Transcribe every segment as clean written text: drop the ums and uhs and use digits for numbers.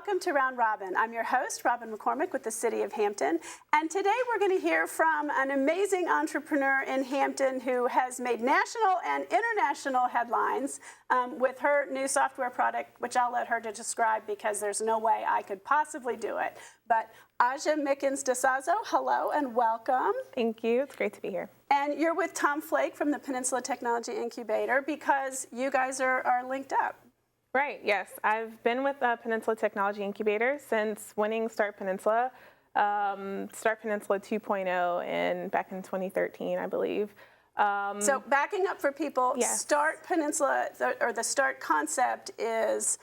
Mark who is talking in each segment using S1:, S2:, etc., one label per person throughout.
S1: welcome to Round Robin. I'm your host, Robin McCormick with the City of Hampton, and today we're going to hear from an amazing entrepreneur in Hampton who has made national and international headlines with her new software product, which I'll let her to describe because there's no way I could possibly do it. But Aazia Mickens Dessaso, hello and welcome.
S2: Thank you. It's great to be here.
S1: And you're with Tom Flake from the Peninsula Technology Incubator because you guys are linked up.
S2: Right, yes. I've been with the Peninsula Technology Incubator since winning Start Peninsula 2.0 back in 2013, I believe.
S1: So backing up for people,
S2: yes.
S1: Start Peninsula, or the Start concept is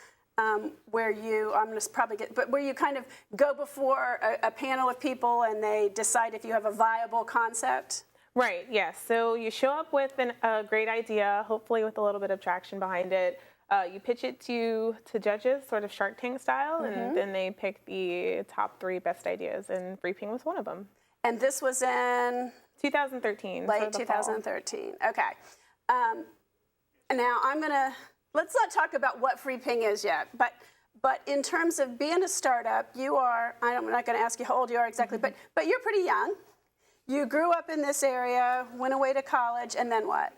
S1: where you, I'm going to probably get, but where you kind of go before a panel of people and they decide if you have a viable concept?
S2: Right, yes. So you show up with a great idea, hopefully with a little bit of traction behind it. You pitch it to judges, sort of Shark Tank style, and then they pick the top 3 best ideas, and FreePing was one of them.
S1: And this was in?
S2: 2013.
S1: Late 2013, okay. Now let's not talk about what FreePing is yet, but in terms of being a startup, you are, I'm not gonna ask you how old you are exactly, but you're pretty young. You grew up in this area, went away to college, and then what?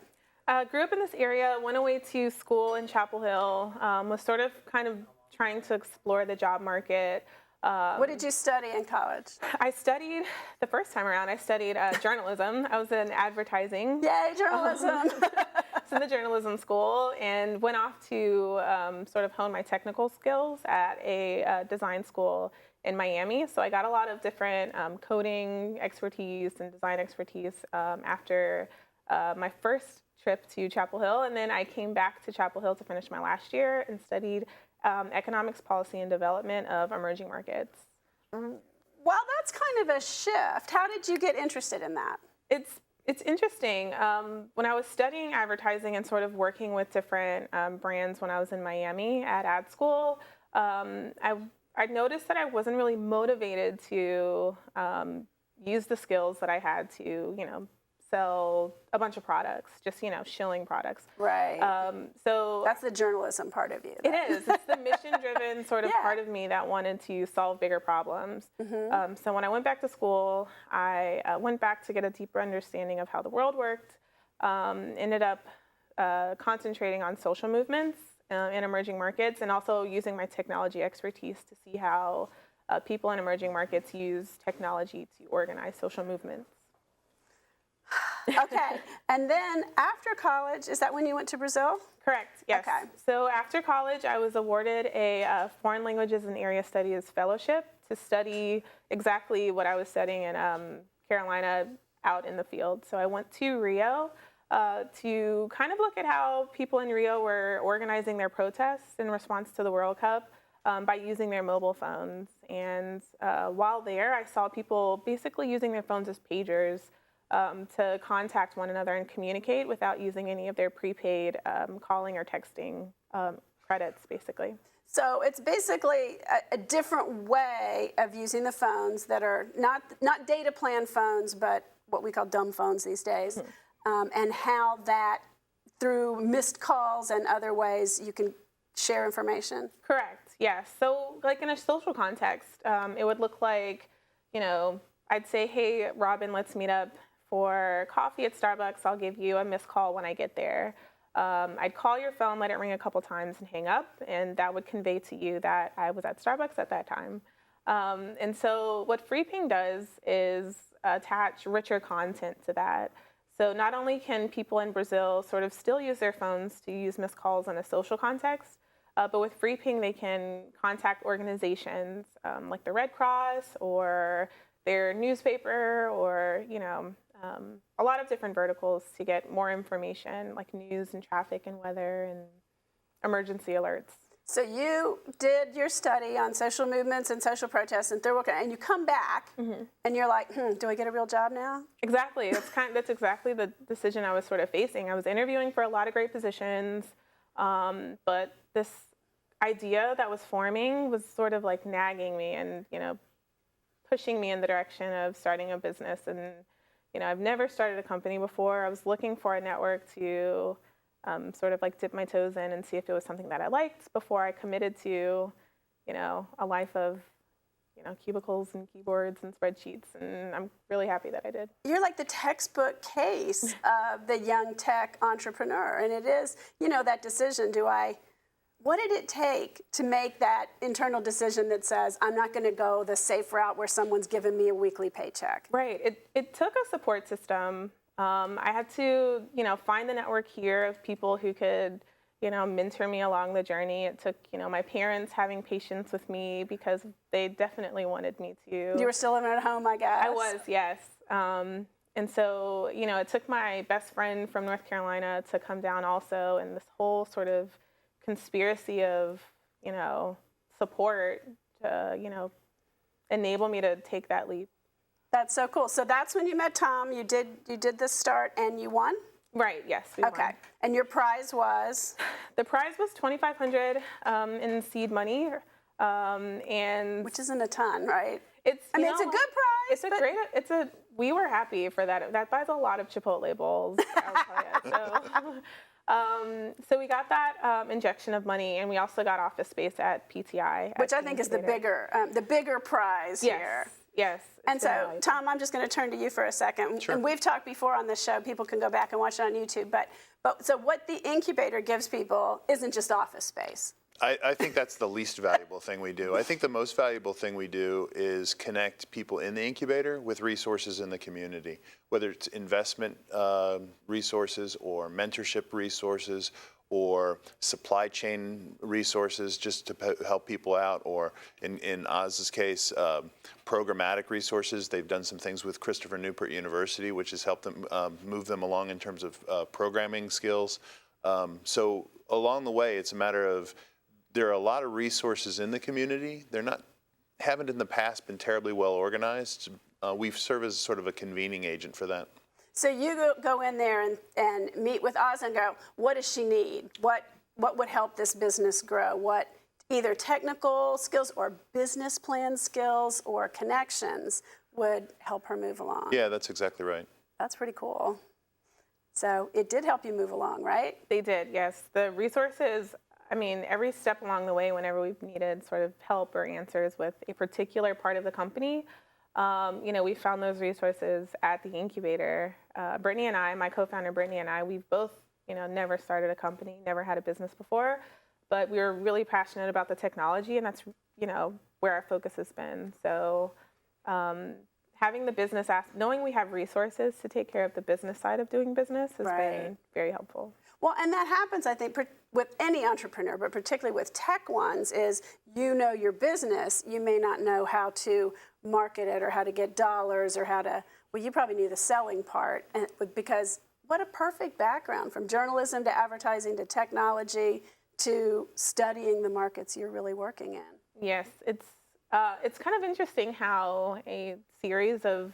S2: Grew up in this area, went away to school in Chapel Hill, was sort of kind of trying to explore the job market.
S1: What did you study in college?
S2: I studied, the first time around, I studied journalism. I was in advertising.
S1: Yay, journalism!
S2: So in the journalism school, and went off to sort of hone my technical skills at a design school in Miami. So I got a lot of different coding expertise and design expertise after my first trip to Chapel Hill, and then I came back to Chapel Hill to finish my last year and studied economics, policy, and development of emerging markets.
S1: Well, that's kind of a shift. How did you get interested in that?
S2: It's interesting. When I was studying advertising and sort of working with different brands when I was in Miami at ad school, I noticed that I wasn't really motivated to use the skills that I had to, sell a bunch of products, just, shilling products.
S1: Right.
S2: So
S1: that's the journalism part of you.
S2: It is. It's the mission-driven sort of part of me that wanted to solve bigger problems. So when I went back to school, I went back to get a deeper understanding of how the world worked, ended up concentrating on social movements in emerging markets, and also using my technology expertise to see how people in emerging markets use technology to organize social movements.
S1: Okay, and then after college, is that when you went to Brazil?
S2: Correct, yes.
S1: Okay.
S2: So after college, I was awarded a Foreign Languages and Area Studies Fellowship to study exactly what I was studying in Carolina out in the field. So I went to Rio to kind of look at how people in Rio were organizing their protests in response to the World Cup by using their mobile phones. And while there, I saw people basically using their phones as pagers to contact one another and communicate without using any of their prepaid calling or texting credits, basically.
S1: So it's basically a different way of using the phones that are not data plan phones, but what we call dumb phones these days, and how that, through missed calls and other ways, you can share information.
S2: Correct, yes. So like in a social context, it would look like, I'd say, hey, Robin, let's meet up for coffee at Starbucks. I'll give you a missed call when I get there. I'd call your phone, let it ring a couple times, and hang up, and that would convey to you that I was at Starbucks at that time. And so what FreePing does is attach richer content to that. So not only can people in Brazil sort of still use their phones to use missed calls in a social context, but with FreePing, they can contact organizations like the Red Cross or their newspaper or, a lot of different verticals to get more information, like news and traffic and weather and emergency alerts. So
S1: you did your study on social movements and social protests and third world, and you come back and you're like, do I get a real job now?
S2: Exactly. That's exactly the decision I was sort of facing. I was interviewing for a lot of great positions, but this idea that was forming was sort of like nagging me and, pushing me in the direction of starting a business. And I've never started a company before. I was looking for a network to sort of like dip my toes in and see if it was something that I liked before I committed to, a life of, cubicles and keyboards and spreadsheets. And I'm really happy that I did.
S1: You're like the textbook case of the young tech entrepreneur. And it is, that decision, what did it take to make that internal decision that says, I'm not going to go the safe route where someone's giving me a weekly paycheck?
S2: Right. It took a support system. I had to, find the network here of people who could, mentor me along the journey. It took, my parents having patience with me because they definitely wanted me to.
S1: You were still living at home, I guess.
S2: I was, yes. And so, it took my best friend from North Carolina to come down also, and this whole sort of conspiracy of, support to, enable me to take that leap.
S1: That's so cool. So that's when you met Tom. You did this start and you won?
S2: Right, yes, we won.
S1: Okay. And your prize was?
S2: The prize was $2,500 in seed money. And
S1: which isn't a ton, right?
S2: It's
S1: it's a good prize.
S2: We were happy for that. That buys a lot of Chipotle bowls, I'll tell you. So we got that injection of money, and we also got office space at PTI.
S1: Which I think is the bigger prize here.
S2: Yes.
S1: And so, Tom, I'm just going to turn to you for a second.
S3: Sure.
S1: And we've talked before on this show. People can go back and watch it on YouTube. But so what the incubator gives people isn't just office space.
S3: I think that's the least valuable thing we do. I think the most valuable thing we do is connect people in the incubator with resources in the community, whether it's investment resources or mentorship resources or supply chain resources just to help people out, or in Oz's case, programmatic resources. They've done some things with Christopher Newport University, which has helped them move them along in terms of programming skills. So along the way, it's a matter of, there are a lot of resources in the community. Haven't in the past been terribly well organized. We've served as sort of a convening agent for that.
S1: So you go in there and meet with Aazia and go, what does she need? What would help this business grow? What either technical skills or business plan skills or connections would help her move along?
S3: Yeah, that's exactly right.
S1: That's pretty cool. So it did help you move along, right?
S2: They did, yes. The resources, every step along the way, whenever we've needed sort of help or answers with a particular part of the company, we found those resources at the incubator. Brittany and I, my co-founder Brittany and I, we've both, never started a company, never had a business before, but we were really passionate about the technology, and that's, where our focus has been. So having the business, knowing we have resources to take care of the business side of doing business has been very helpful.
S1: Well, and that happens, I think, with any entrepreneur, but particularly with tech ones, is your business, you may not know how to market it or how to get dollars or you probably knew the selling part, because what a perfect background, from journalism to advertising to technology to studying the markets you're really working in.
S2: Yes, it's kind of interesting how a series of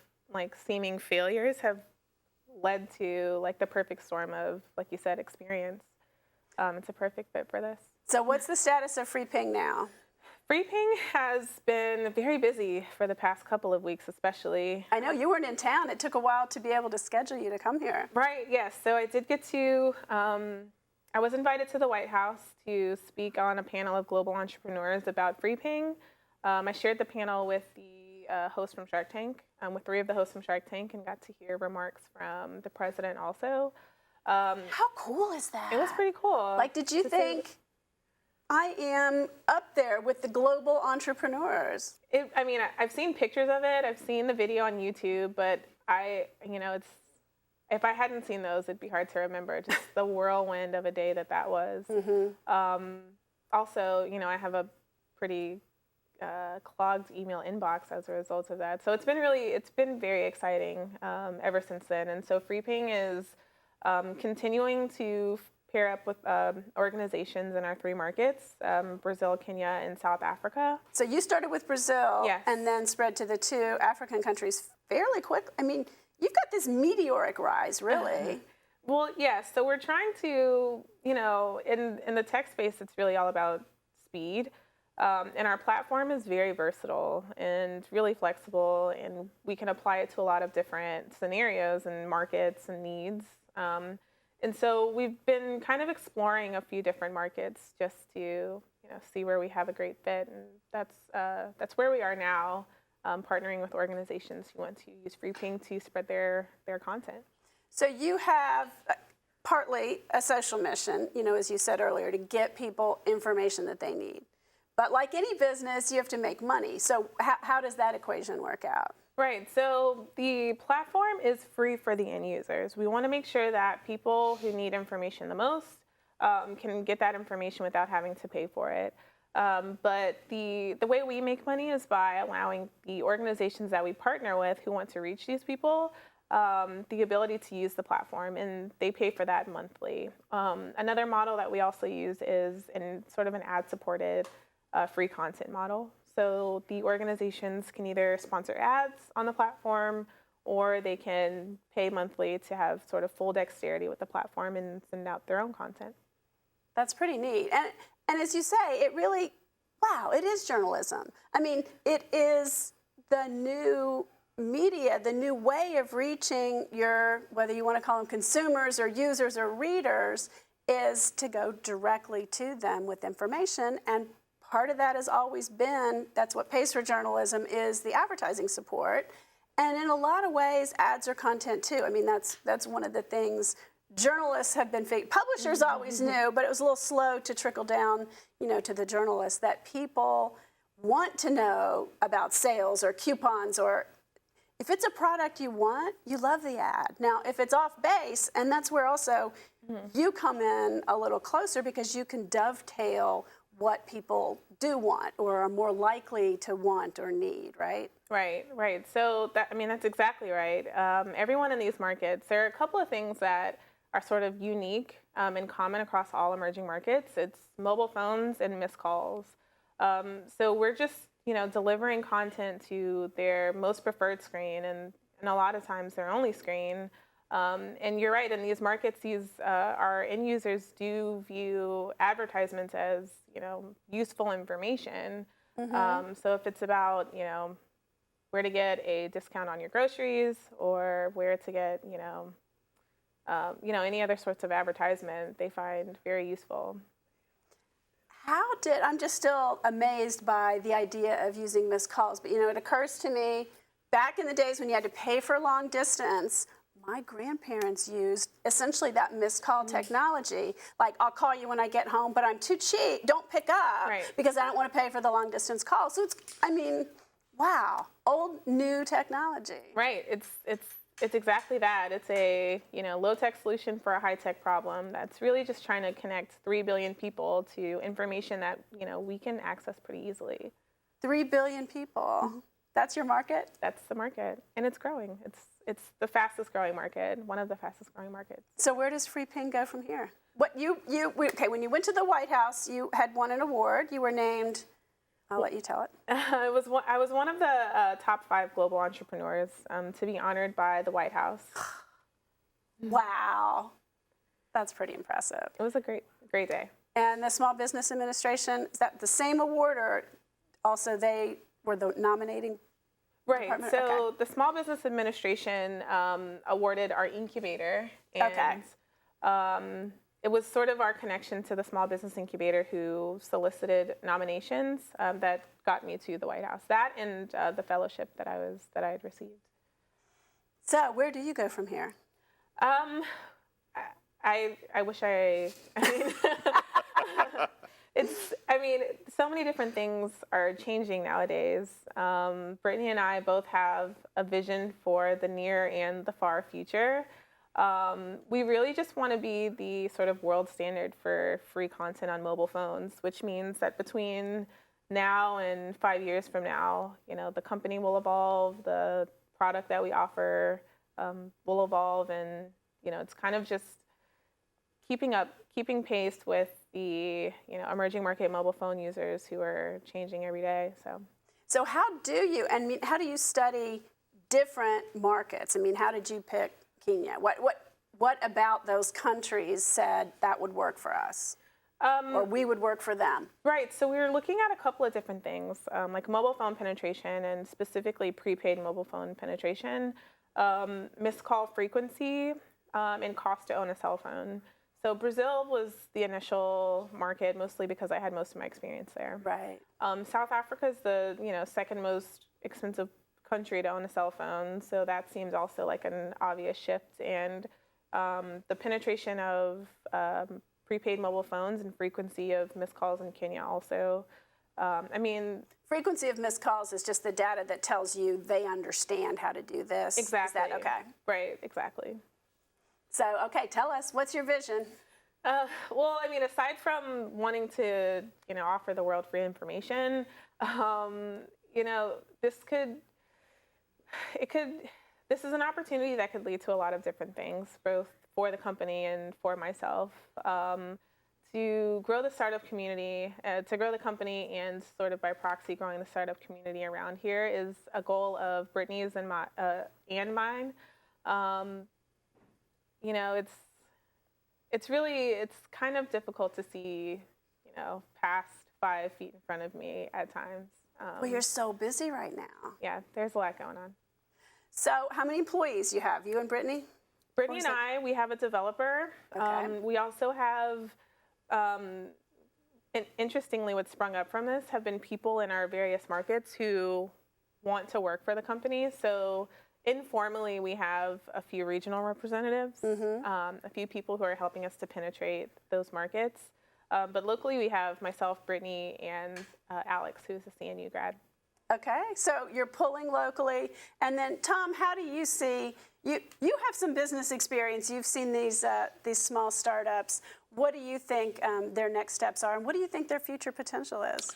S2: seeming failures have led to the perfect storm of, like you said, experience. It's a perfect fit for this.
S1: So what's the status of FreePing now?
S2: FreePing has been very busy for the past couple of weeks, especially.
S1: I know you weren't in town. It took a while to be able to schedule you to come here.
S2: Right, yes. So I did get to, I was invited to the White House to speak on a panel of global entrepreneurs about FreePing. I shared the panel with the host from Shark Tank, with 3 of the hosts from Shark Tank, and got to hear remarks from the president also.
S1: How cool is that?
S2: It was pretty cool.
S1: Did you think, I am up there with the global entrepreneurs?
S2: I've seen pictures of it. I've seen the video on YouTube, but if I hadn't seen those, it'd be hard to remember just the whirlwind of a day that was. Mm-hmm. Also, I have a pretty clogged email inbox as a result of that. So it's been very exciting ever since then. And so FreePing is continuing to pair up with organizations in our 3 markets, Brazil, Kenya, and South Africa.
S1: So you started with Brazil,
S2: yes,
S1: and then spread to the 2 African countries fairly quick. You've got this meteoric rise, really.
S2: Well, yes. So we're trying to, in the tech space, it's really all about speed. And our platform is very versatile and really flexible, and we can apply it to a lot of different scenarios and markets and needs. And so we've been kind of exploring a few different markets just to, see where we have a great fit, and that's where we are now, partnering with organizations who want to use FreePing to spread their content.
S1: So you have partly a social mission, as you said earlier, to get people information that they need. But like any business, you have to make money. So how does that equation work out?
S2: Right. So the platform is free for the end users. We want to make sure that people who need information the most can get that information without having to pay for it. But the way we make money is by allowing the organizations that we partner with who want to reach these people the ability to use the platform, and they pay for that monthly. Another model that we also use is in sort of an ad-supported free content model. So the organizations can either sponsor ads on the platform, or they can pay monthly to have sort of full dexterity with the platform and send out their own content.
S1: That's pretty neat. And as you say, it really, wow, it is journalism. I mean, it is the new media, the new way of reaching your, whether you want to call them consumers or users or readers, is to go directly to them with information. And part of that has always been, that's what pays for journalism, is the advertising support. And in a lot of ways, ads are content too. I mean, that's one of the things journalists have been, publishers always knew, but it was a little slow to trickle down, to the journalists, that people want to know about sales or coupons, or if it's a product you want, you love the ad. Now, if it's off base, and that's where also you come in a little closer, because you can dovetail what people do want or are more likely to want or need, right?
S2: Right. So that's exactly right. Everyone in these markets, there are a couple of things that are sort of unique and common across all emerging markets. It's mobile phones and missed calls. So we're just, delivering content to their most preferred screen, and a lot of times their only screen. And you're right, in these markets, our end users do view advertisements as, useful information. So if it's about, where to get a discount on your groceries, or where to get, any other sorts of advertisement, they find very useful.
S1: I'm just still amazed by the idea of using missed calls, but it occurs to me, back in the days when you had to pay for long distance, my grandparents used essentially that missed call technology. Like, I'll call you when I get home, but I'm too cheap, don't pick up, because I don't want to pay for the long distance call. So wow, old, new technology.
S2: Right, it's exactly that. It's a low-tech solution for a high-tech problem that's really just trying to connect 3 billion people to information that we can access pretty easily.
S1: 3 billion people. That's your market?
S2: That's the market, and it's growing. It's the fastest growing market, one of the fastest growing markets.
S1: So where does FreePing go from here? When you went to the White House, you had won an award. You were named. I'll let you tell it.
S2: I was one of the top 5 global entrepreneurs to be honored by the White House.
S1: Wow, that's pretty impressive.
S2: It was a great day.
S1: And the Small Business Administration, is that the same award, or also they were the nominating?
S2: Right.
S1: Department?
S2: So the Small Business Administration awarded our incubator, and it was sort of our connection to the Small Business Incubator who solicited nominations that got me to the White House. That and the fellowship that I had received.
S1: So where do you go from here?
S2: I wish so many different things are changing nowadays. Brittany and I both have a vision for the near and the far future. We really just want to be the sort of world standard for free content on mobile phones, which means that between now and 5 years from now, the company will evolve, the product that we offer will evolve, and it's kind of just keeping pace with the emerging market mobile phone users who are changing every day.
S1: So how do you study different markets? How did you pick Kenya? What about those countries said that would work for us, or we would work for them?
S2: Right. So we were looking at a couple of different things, like mobile phone penetration, and specifically prepaid mobile phone penetration, missed call frequency, and cost to own a cell phone. So Brazil was the initial market, mostly because I had most of my experience there.
S1: Right.
S2: South Africa is the second most expensive country to own a cell phone, so that seems also like an obvious shift. And the penetration of prepaid mobile phones and frequency of missed calls in Kenya also.
S1: Frequency of missed calls is just the data that tells you they understand how to do this.
S2: Exactly.
S1: Is that okay?
S2: Right, exactly.
S1: So, okay, tell us, what's your vision?
S2: Well, aside from wanting to, offer the world free information, this is an opportunity that could lead to a lot of different things, both for the company and for myself. To grow the startup community, to grow the company, and sort of by proxy growing the startup community around here is a goal of Brittany's and mine. It's kind of difficult to see, past 5 feet in front of me at times.
S1: Well, you're so busy right now.
S2: Yeah, there's a lot going on.
S1: So how many employees you have, you and Brittany?
S2: Brittany and I, we have a developer.
S1: Okay.
S2: We also have, and interestingly, what sprung up from this have been people in our various markets who want to work for the company. So informally, we have a few regional representatives, a few people who are helping us to penetrate those markets. But locally, we have myself, Brittany, and Alex, who's a CNU grad.
S1: Okay, so you're pulling locally. And then, Tom, how do you see, you have some business experience. You've seen these small startups. What do you think their next steps are, and what do you think their future potential is?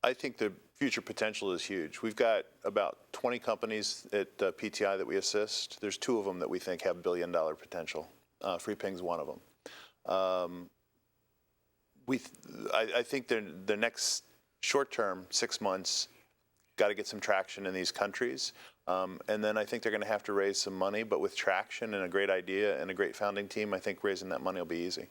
S3: I think the future potential is huge. We've got about 20 companies at PTI that we assist. There's 2 of them that we think have billion-dollar potential. FreePing's one of them. I think the next short term, 6 months, got to get some traction in these countries. And then I think they're going to have to raise some money, but with traction and a great idea and a great founding team, I think raising that money will be easy.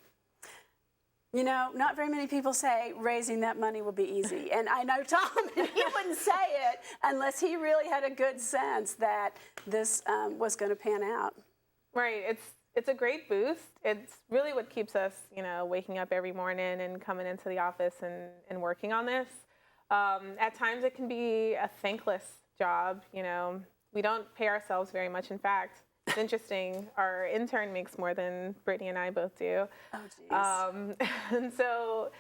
S1: Not very many people say raising that money will be easy. And I know Tom, and he wouldn't say it unless he really had a good sense that this was going to pan out.
S2: Right. It's a great boost. It's really what keeps us, waking up every morning and coming into the office and working on this. At times it can be a thankless job. We don't pay ourselves very much. In fact, it's interesting. Our intern makes more than Brittany and I both do.
S1: Oh, geez.
S2: And so,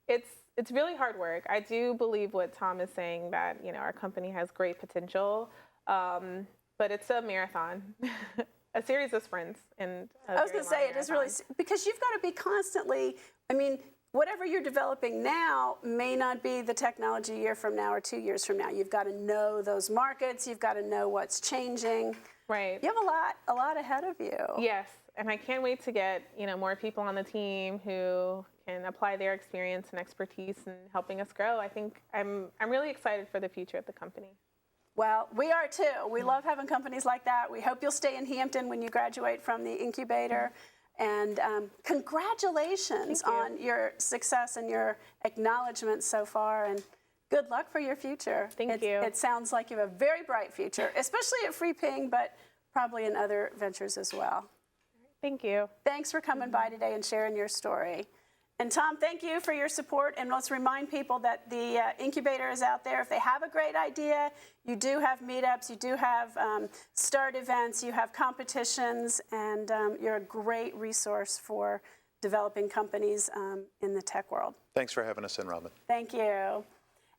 S2: it's really hard work. I do believe what Tom is saying, that, our company has great potential, but it's a marathon, a series of sprints. And
S1: I was going to say, it is really, because you've got to be constantly, whatever you're developing now may not be the technology a year from now or 2 years from now. You've got to know those markets. You've got to know what's changing.
S2: Right.
S1: You have a lot ahead of you.
S2: Yes, and I can't wait to get more people on the team who can apply their experience and expertise in helping us grow. I think I'm really excited for the future of the company.
S1: Well, we are too. We love having companies like that. We hope you'll stay in Hampton when you graduate from the incubator. And congratulations on your success and your acknowledgement so far. And good luck for your future.
S2: Thank you.
S1: It sounds like you have a very bright future, especially at FreePing, but probably in other ventures as well.
S2: Thank you.
S1: Thanks for coming by today and sharing your story. And Tom, thank you for your support. And let's remind people that the incubator is out there. If they have a great idea, you do have meetups, you do have start events, you have competitions, and you're a great resource for developing companies in the tech world.
S3: Thanks for having us in, Robin.
S1: Thank you.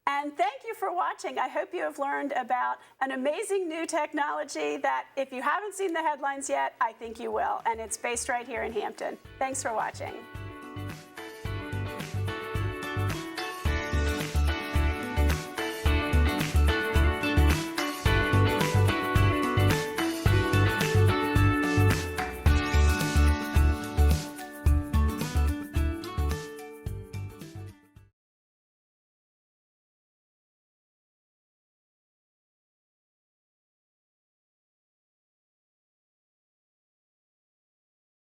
S1: And thank you for watching. I hope you have learned about an amazing new technology that, if you haven't seen the headlines yet, I think you will. And it's based right here in Hampton. Thanks for watching.